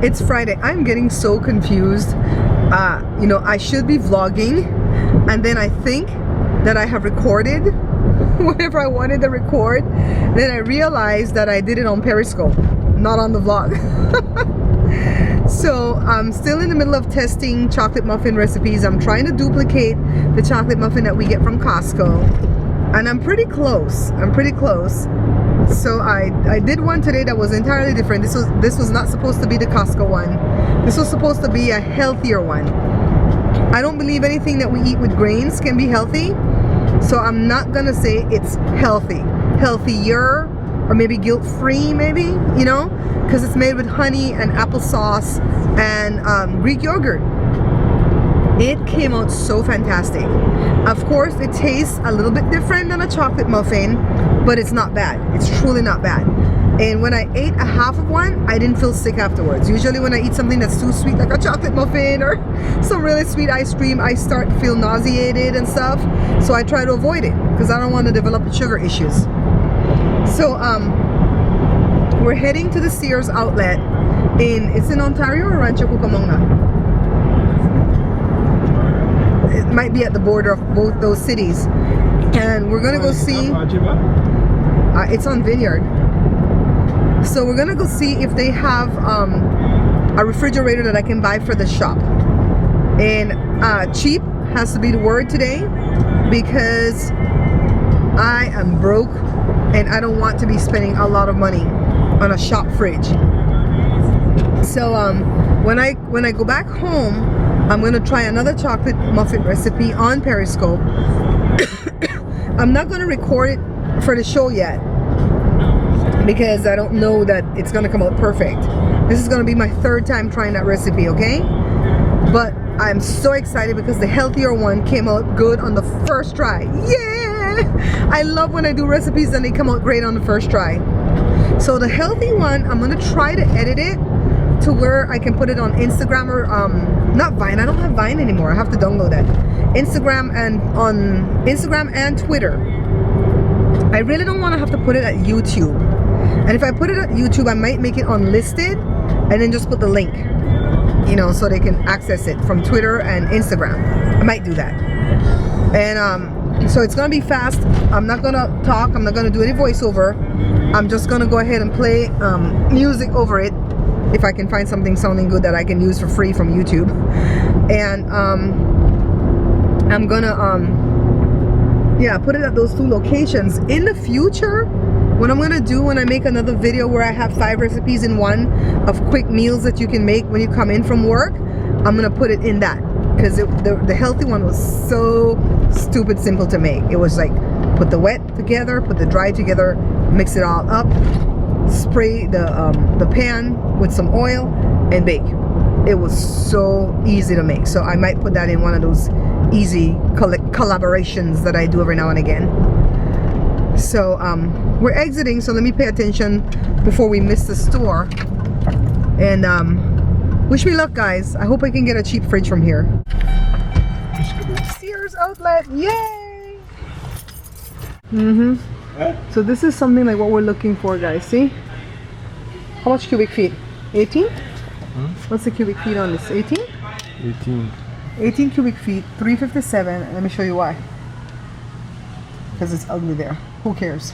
It's Friday. I'm getting so confused. You know, I should be vlogging, and then I think that I have recorded whatever I wanted to record. Then I realized that I did it on Periscope, not on the vlog. So I'm still in the middle of testing chocolate muffin recipes. I'm trying to duplicate the chocolate muffin that we get from Costco, and I'm pretty close. So I did one today that was entirely different. This was not supposed to be the Costco one. This was supposed to be a healthier one. I don't believe anything that we eat with grains can be healthy, so I'm not gonna say it's healthier, or maybe guilt-free, maybe, you know, because it's made with honey and applesauce and Greek yogurt. It came out so fantastic. Of course, it tastes a little bit different than a chocolate muffin, but it's not bad. It's truly not bad. And when I ate a half of one, I didn't feel sick afterwards. Usually when I eat something that's too sweet, like a chocolate muffin or some really sweet ice cream, I start to feel nauseated and stuff. So I try to avoid it because I don't want to develop sugar issues. So we're heading to the Sears outlet it's in Ontario or Rancho Cucamonga. It might be at the border of both those cities, and we're gonna go see. It's on Vineyard. So we're gonna go see if they have a refrigerator that I can buy for the shop. And cheap has to be the word today, because I am broke and I don't want to be spending a lot of money on a shop fridge. So when I go back home, I'm gonna try another chocolate muffin recipe on Periscope. I'm not gonna record it for the show yet because I don't know that it's gonna come out perfect. This is gonna be my third time trying that recipe, okay? But I'm so excited because the healthier one came out good on the first try. Yeah! I love when I do recipes and they come out great on the first try. So the healthy one, I'm gonna try to edit it to where I can put it on Instagram or not Vine. I don't have Vine anymore. I have to download that. Instagram and Twitter. I really don't want to have to put it at YouTube. And if I put it at YouTube, I might make it unlisted and then just put the link, you know, so they can access it from Twitter and Instagram. I might do that. And so it's gonna be fast. I'm not gonna talk. I'm not gonna do any voiceover. I'm just gonna go ahead and play music over it, if I can find something sounding good that I can use for free from YouTube. And I'm gonna put it at those two locations. In the future, what I'm gonna do when I make another video where I have 5 recipes in one of quick meals that you can make when you come in from work, I'm gonna put it in that, because the healthy one was so stupid simple to make. It was like, put the wet together, put the dry together, mix it all up, spray the pan with some oil, and bake. It was so easy to make. So I might put that in one of those easy collaborations that I do every now and again. So we're exiting, so let me pay attention before we miss the store. And wish me luck, guys. I hope I can get a cheap fridge from here. Sears outlet, yay! So this is something like what we're looking for, guys. See? How much cubic feet? 18? What's the cubic feet on this? 18? 18 cubic feet, 357. Let me show you why. Because it's ugly there. Who cares?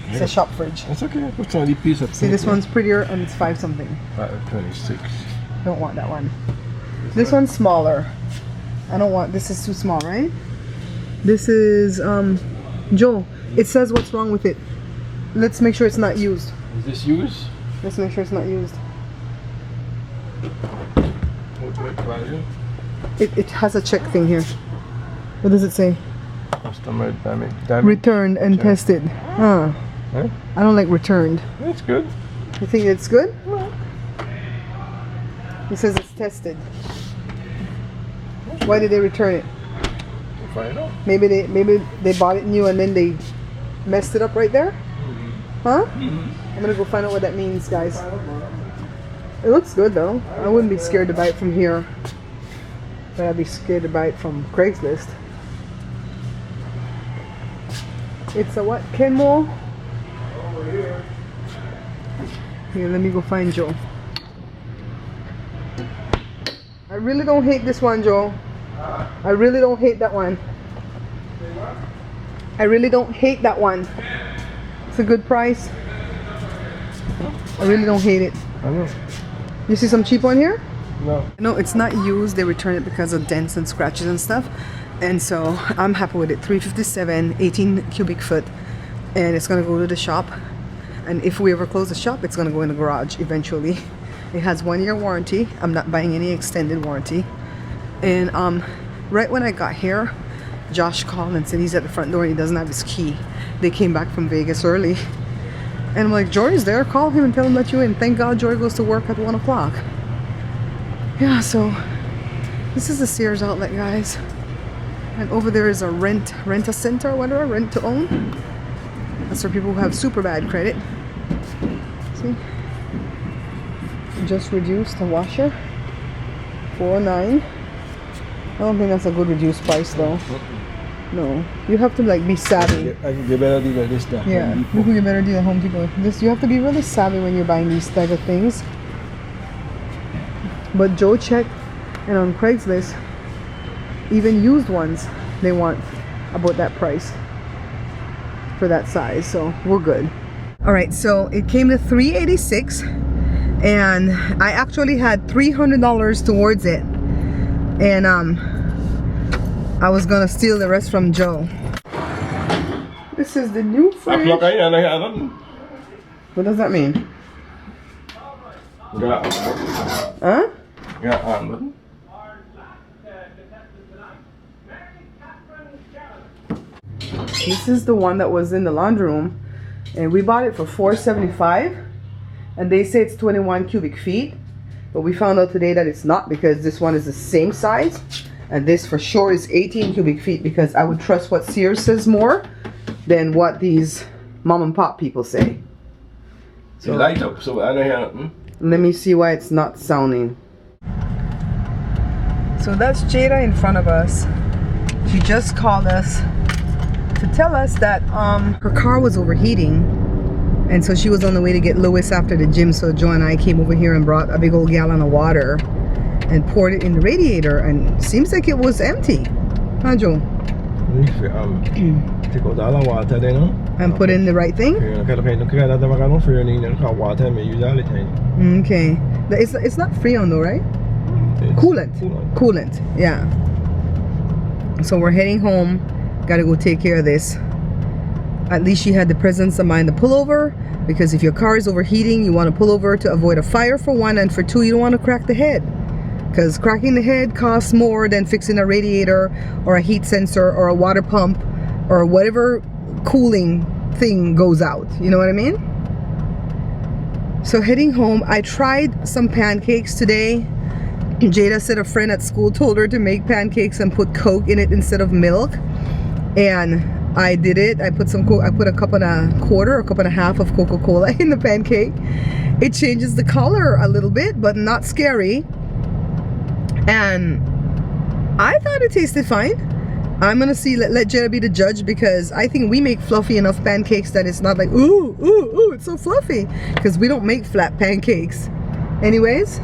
It's a shop fridge. It's okay. What's on the piece of See, this one's prettier and it's 5 something. 26. Don't want that one. This one's smaller. I don't want, this is too small, right? This is, Joe, it says what's wrong with it. Let's make sure it's not used. Is this used? Let's make sure it's not used. It has a check thing here. What does it say? Customer damage. Returned and tested. Huh? I don't like returned. That's good. You think it's good? No. It says it's tested. Why did they return it? We'll find out. Maybe they bought it new and then they messed it up right there? Huh? I'm gonna go find out what that means, guys. It looks good though. I wouldn't be scared to buy it from here, but I'd be scared to buy it from Craigslist. It's a what? Kenmore? Here, let me go find Joe. I really don't hate this one, Joe. I really don't hate that one. I really don't hate that one. It's a good price. I really don't hate it. I know. You see some cheap one here? No. No, it's not used. They return it because of dents and scratches and stuff. And so I'm happy with it. $357, 18 cubic foot. And it's gonna go to the shop. And if we ever close the shop, it's gonna go in the garage eventually. It has 1 year warranty. I'm not buying any extended warranty. And right when I got here, Josh called and said he's at the front door and he doesn't have his key. They came back from Vegas early. And I'm like, Jory's there, call him and tell him let you in. Thank God Jory goes to work at 1 o'clock. Yeah, so this is the Sears outlet, guys. And over there is a rent-a-center or whatever, rent to own. That's for people who have super bad credit. See? Just reduced a washer. $409. I don't think that's a good reduced price though. No. You have to like be savvy. I can get better deal at this time. Yeah, you can get better deal at Home Depot. This, you have to be really savvy when you're buying these type of things. But Joe checked, and on Craigslist, even used ones, they want about that price for that size. So we're good. All right, so it came to $386, and I actually had $300 towards it, and I was gonna steal the rest from Joe. This is the new fridge. What does that mean? Huh? This is the one that was in the laundry room, and we bought it for $475, and they say it's 21 cubic feet, but we found out today that it's not, because this one is the same size, and this for sure is 18 cubic feet, because I would trust what Sears says more than what these mom and pop people say. So light up, so I don't hear nothing. let me see why it's not sounding. So that's Jada in front of us. She just called us to tell us that her car was overheating, and so she was on the way to get Lewis after the gym. So Joe and I came over here and brought a big old gallon of water and poured it in the radiator, and seems like it was empty. Huh, Joe? Take out all the water then, no? And put in the right thing? Okay. It's not Freon though, right? Coolant, yeah. So we're heading home. Gotta go take care of this. At least she had the presence of mind to pull over, because if your car is overheating, you want to pull over to avoid a fire for one, and for two, you don't want to crack the head, because cracking the head costs more than fixing a radiator or a heat sensor or a water pump or whatever cooling thing goes out. You know what I mean? So heading home, I tried some pancakes today. Jada said a friend at school told her to make pancakes and put Coke in it instead of milk, and I did it. I put a cup and a quarter, a cup and a half of Coca-Cola in the pancake. It changes the color a little bit, but not scary, and I thought it tasted fine. I'm gonna see, let Jada be the judge, because I think we make fluffy enough pancakes that it's not like ooh, it's so fluffy, because we don't make flat pancakes anyways.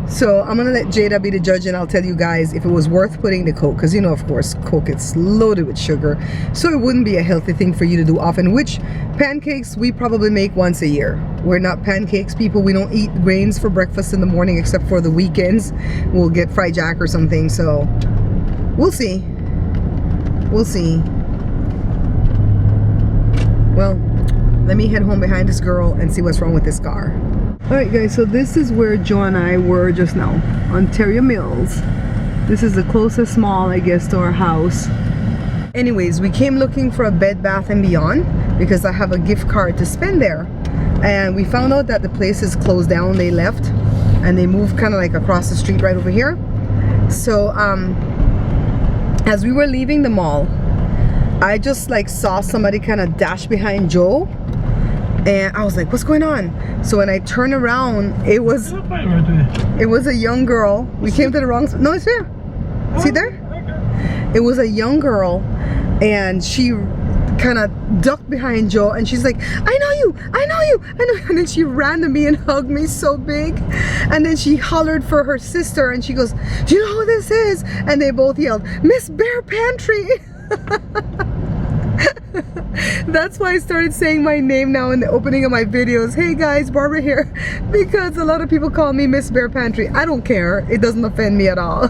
So I'm gonna let Jada be the judge, and I'll tell you guys if it was worth putting the Coke, because you know, of course, Coke is loaded with sugar, so it wouldn't be a healthy thing for you to do often, which pancakes we probably make once a year. We're not pancakes people. We don't eat grains for breakfast in the morning, except for the weekends. We'll get fried jack or something, so we'll see. We'll see. Well, let me head home behind this girl and see what's wrong with this car. Alright guys, so this is where Joe and I were just now, Ontario Mills. This is the closest mall, I guess, to our house. Anyways, we came looking for a Bed Bath & Beyond because I have a gift card to spend there. And we found out that the place is closed down. They left and they moved kind of like across the street right over here. So as we were leaving the mall, I just like saw somebody kind of dash behind Joe, and I was like, what's going on? So when I turned around, it was a young girl. We came to the wrong, no, it's there. See there? It was a young girl, and she kind of ducked behind Joe, and she's like, I know you, I know you, I know you. And then she ran to me and hugged me so big, and then she hollered for her sister, and she goes, do you know who this is? And they both yelled, Miss Bear Pantry. That's why I started saying my name now in the opening of my videos. Hey guys, Barbara here, because a lot of people call me Miss Bear Pantry. I don't care, it doesn't offend me at all.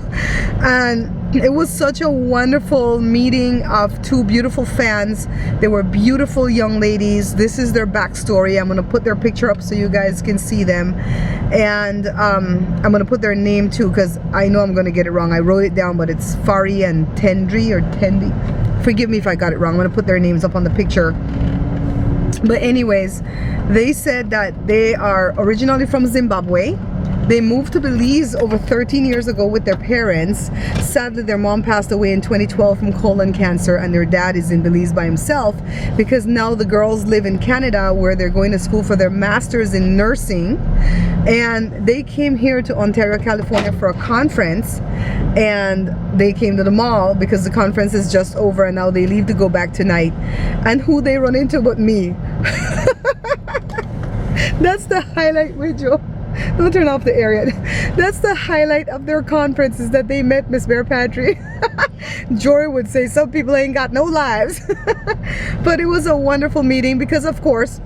And it was such a wonderful meeting of two beautiful fans. They were beautiful young ladies. This is their backstory. I'm gonna put their picture up so you guys can see them, and I'm gonna put their name too, because I know I'm gonna get it wrong. I wrote it down, but it's Fari and Tendri or Tendi. Forgive me if I got it wrong. I'm gonna put their names up on the picture. But anyways, they said that they are originally from Zimbabwe. They moved to Belize over 13 years ago with their parents. Sadly, their mom passed away in 2012 from colon cancer, and their dad is in Belize by himself, because now the girls live in Canada, where they're going to school for their masters in nursing. And they came here to Ontario, California for a conference, and they came to the mall because the conference is just over, and now they leave to go back tonight. And who they run into but me. That's the highlight. Wait, Joe, don't turn off the area. That's the highlight of their conference, is that they met Miss Bear Pantry. Jory would say some people ain't got no lives. But it was a wonderful meeting, because of course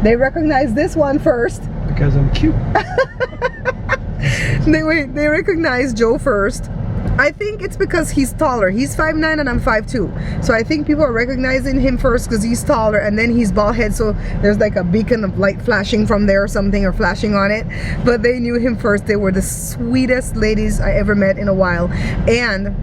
they recognized this one first. Because I'm cute. They recognized Joe first. I think it's because he's taller. He's 5'9" and I'm 5'2". So I think people are recognizing him first because he's taller, and then he's bald head, so there's like a beacon of light flashing from there or something, or flashing on it. But they knew him first. They were the sweetest ladies I ever met in a while. And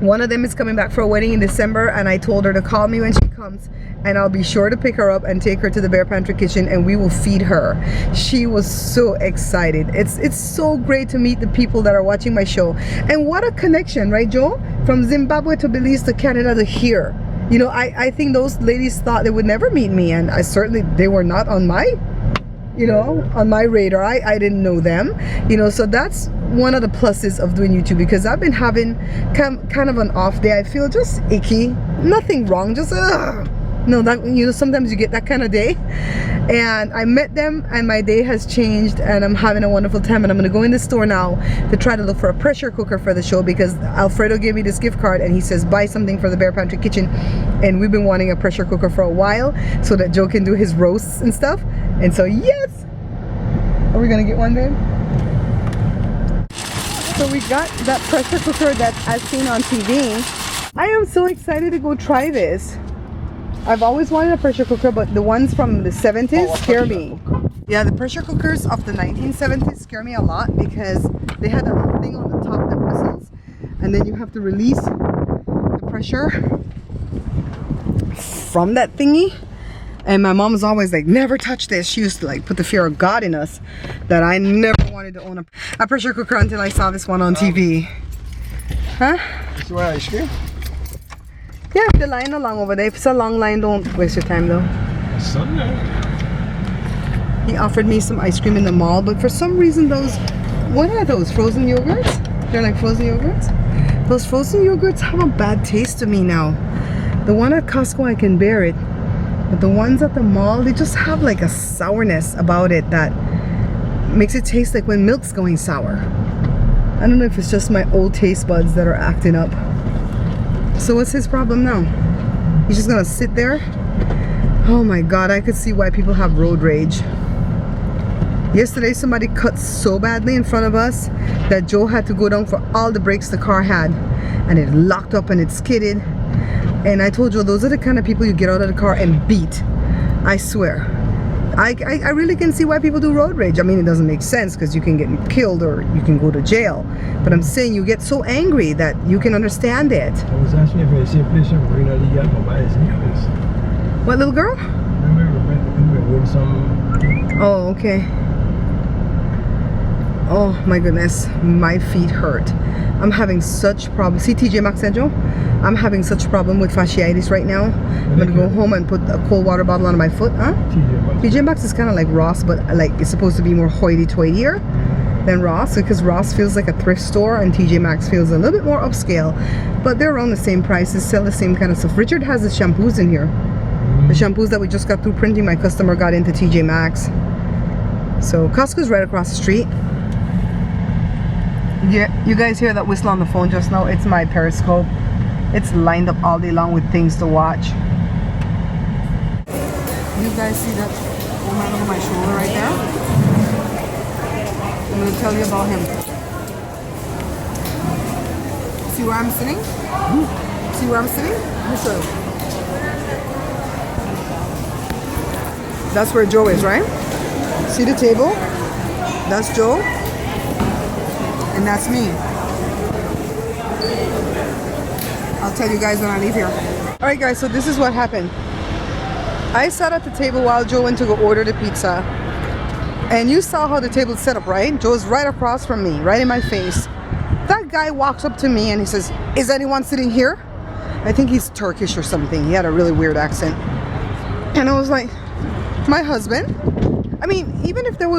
one of them is coming back for a wedding in December, and I told her to call me when she comes, and I'll be sure to pick her up and take her to the Bear Pantry kitchen, and we will feed her. She was so excited. It's so great to meet the people that are watching my show. And what a connection, right, Joe? From Zimbabwe to Belize to Canada to here. You know, I think those ladies thought they would never meet me, and they were not on my, you know, on my radar. I didn't know them, you know. So that's one of the pluses of doing YouTube, because I've been having kind of an off day. I feel just icky, nothing wrong, just no, that, you know, sometimes you get that kind of day. And I met them, and my day has changed, and I'm having a wonderful time. And I'm gonna go in the store now to try to look for a pressure cooker for the show, because Alfredo gave me this gift card and he says buy something for the Bear Pantry kitchen, and we've been wanting a pressure cooker for a while so that Joe can do his roasts and stuff. And so yes, are we gonna get one, babe? So we got that pressure cooker that I've seen on TV. I am so excited to go try this. I've always wanted a pressure cooker, but the ones from the 70s scare me. Yeah, the pressure cookers of the 1970s scare me a lot, because they had a little thing on the top that whistles, and then you have to release the pressure from that thingy. And my mom was always like, never touch this. She used to like put the fear of God in us, that I never wanted to own a pressure cooker until I saw this one on TV. Huh? Is where ice cream? Yeah, the line along over there. If it's a long line, don't waste your time though. Sunday. He offered me some ice cream in the mall, but for some reason those, what are those, frozen yogurts? They're like frozen yogurts? Those frozen yogurts have a bad taste to me now. The one at Costco, I can bear it. But the ones at the mall, they just have like a sourness about it that makes it taste like when milk's going sour. I don't know if it's just my old taste buds that are acting up. So what's his problem now? He's just gonna sit there? Oh my God, I could see why people have road rage. Yesterday somebody cut so badly in front of us that Joe had to go down for all the brakes the car had, and it locked up and it skidded. And I told Joe, those are the kind of people you get out of the car and beat. I swear. I really can see why people do road rage. I mean, it doesn't make sense because you can get killed or you can go to jail. But I'm saying you get so angry that you can understand it. I was asking if it's a place in Marina Liga to buy his news. What, little girl? Remember when we win some? Oh, okay. Oh my goodness, my feet hurt. I'm having such problems. See TJ Maxx and Joe? I'm having such a problem with fasciitis right now. I'm gonna go home and put a cold water bottle on my foot. Huh? TJ Maxx is kind of like Ross, but like it's supposed to be more hoity-toightier. than Ross, because Ross feels like a thrift store and TJ Maxx feels a little bit more upscale, but they're around the same prices, sell the same kind of stuff. Richard has the shampoos in here. The shampoos that we just got through printing, my customer got into TJ Maxx. So Costco's right across the street. Yeah, you guys hear that whistle on the phone just now? It's my Periscope. It's lined up all day long with things to watch. You guys see that woman over my shoulder right there? I'm going to tell you about him. See where I'm sitting? See where I'm sitting? Let me show you. That's where Joe is, right? See the table? That's Joe. And that's me. I'll tell you guys when I leave here. Alright guys, so this is what happened. I sat at the table while Joe went to go order the pizza. And you saw how the table's set up, right? Joe's right across from me, right in my face. That guy walks up to me and he says, "Is anyone sitting here?" I think he's Turkish or something. He had a really weird accent. And I was like, "My husband?" I mean, even if Joe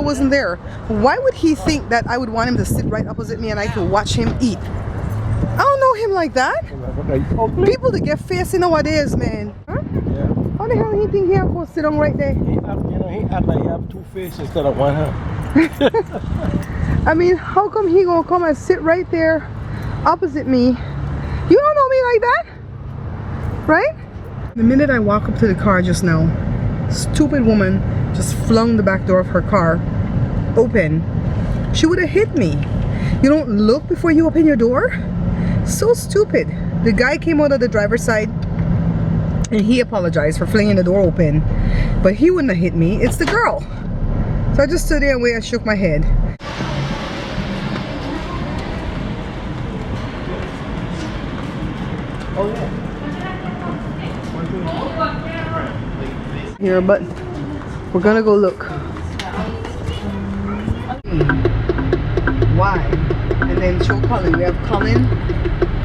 wasn't there, why would he think that I would want him to sit right opposite me and I could watch him eat? I don't know him like that. People that get fancy nowadays, man. Huh? Yeah. How the hell he think he have to sit on right there? He act like he have two faces instead of one hand. I mean, how come he gonna come and sit right there opposite me? You don't know me like that, right? The minute I walk up to the car just now, stupid woman just flung the back door of her car open. She would have hit me. You don't look before you open your door? So stupid. The guy came out of the driver's side and he apologized for flinging the door open, but he wouldn't have hit me. It's the girl. So I just stood there and waited and shook my head. Here, but we're gonna go look. Why? And then show Colin. We have Colin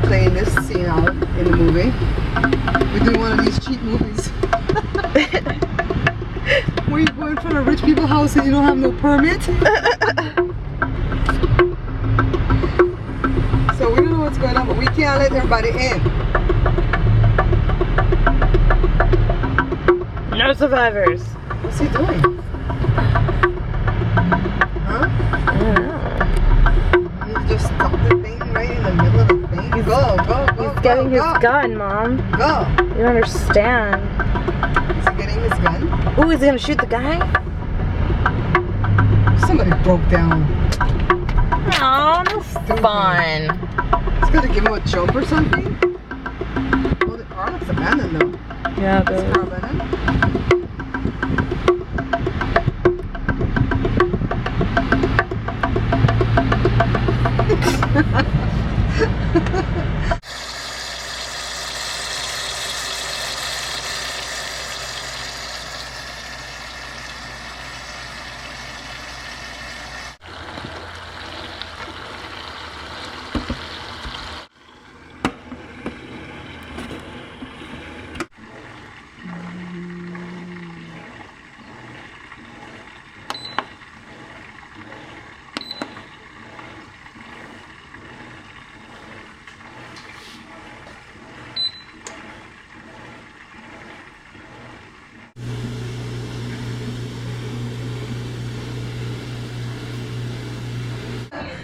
playing this scene out in the movie. We're doing one of these cheap movies where you go in front of rich people's house and you don't have no permit. So we don't know what's going on, but we can't let everybody in. No survivors. What's he doing? Huh? I don't know. He just stopped the thing right in the middle of the thing. Go. He's getting his gun, Mom. Go. You don't understand. Is he getting his gun? Ooh, is he gonna shoot the guy? Somebody broke down. Aw, no fun. He's gonna give him a jump or something? Oh, the car looks abandoned though. Yeah, Is the car abandoned?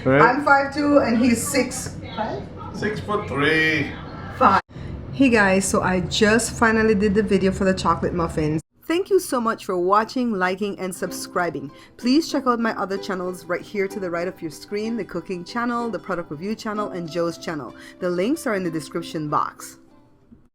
Right? I'm 5'2" and he's 6'5". 6'3". 5. Hey guys, so I just finally did the video for the chocolate muffins. Thank you so much for watching, liking, and subscribing. Please check out my other channels right here to the right of your screen, the cooking channel, the product review channel, and Joe's channel. The links are in the description box.